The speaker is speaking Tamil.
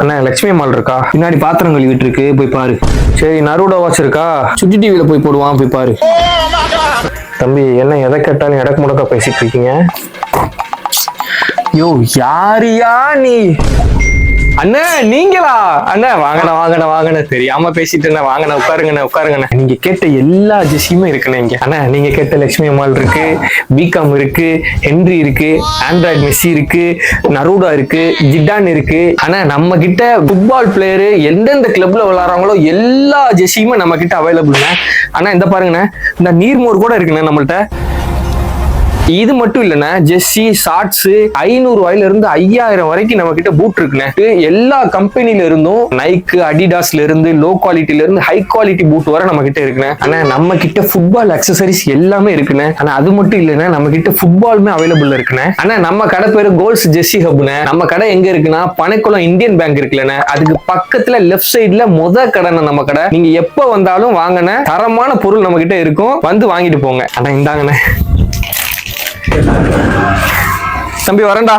அண்ணா லட்சுமி மால் இருக்கா? பின்னாடி பாத்திரம் கழுவிட்டு இருக்கு, போய் பாரு. சரி நருடோ வாட்ச் இருக்கா? சுட்டி டிவில போய் போடுவான், போய் பாரு. தம்பி என்ன எதை கேட்டாலும் எடக்கு முடக்கா பேசிட்டு இருக்கீங்க? யோ யாரியா நீ? அண்ணா நீங்களா? அண்ணா வாங்கண்ணா வாங்கண்ணா வாங்கண்ணா, தெரியாம பேசிட்டு வாங்கண்ணா, உட்காருங்கண்ணா உட்காருங்கண்ணா. நீங்க கேட்ட எல்லா ஜெர்சியுமே இருக்குண்ணா இங்க. அண்ணா நீங்க கேட்ட லட்சுமி அம்மாள் இருக்கு, பிகாம் இருக்கு, ஹென்றி இருக்கு, ஆண்ட்ராய்டு மெஸ்ஸி இருக்கு, நருடா இருக்கு, ஜிடான் இருக்கு. அண்ணா நம்ம கிட்ட ஃபுட்பால் பிளேயரு எந்தெந்த கிளப்ல விளையாடுறாங்களோ எல்லா ஜெர்சியுமே நம்ம கிட்ட அவைலபிள்ண்ணா. அண்ணா இந்த பாருங்கண்ணா, இந்த நீர்மோர் கூட இருக்குண்ணா நம்மள்ட்ட. இது மட்டும் இல்லைன்னா ஜெர்சி ஷார்ட்ஸ் 500 ரூபாயில இருந்து 5000 வரைக்கும் நம்ம கிட்ட பூட் இருக்குண்ணே. எல்லா கம்பெனில இருந்தும் நைக்கு, அடிடாஸ்ல இருந்து லோ குவாலிட்டில இருந்து ஹை குவாலிட்டி பூட் வர நம்ம கிட்ட இருக்குண்ணே. ஆனா நம்ம கிட்ட ஃபுட்பால் அக்சசரிஸ் எல்லாமே இருக்குண்ணே. ஆனா அது மட்டும் இல்லைன்னா நம்ம கிட்ட ஃபுட்பாலுமே அவைலபிள் இருக்குண்ணே. ஆனா நம்ம கடை பேரு கோல்ஸ் ஜெர்சி ஹப்னே. நம்ம கடை எங்க இருக்குன்னா பனைக்குளம் இந்தியன் பேங்க் இருக்குல்லண்ணே, அதுக்கு பக்கத்துல லெஃப்ட் சைடுல கடைண்ணே நம்ம கடை. நீங்க எப்ப வந்தாலும் வாங்கண்ணே, தரமான பொருள் நம்ம கிட்ட இருக்கும், வந்து வாங்கிட்டு போங்க. ஆனா இந்தாங்கண்ணே. தம்பி வரேன்டா.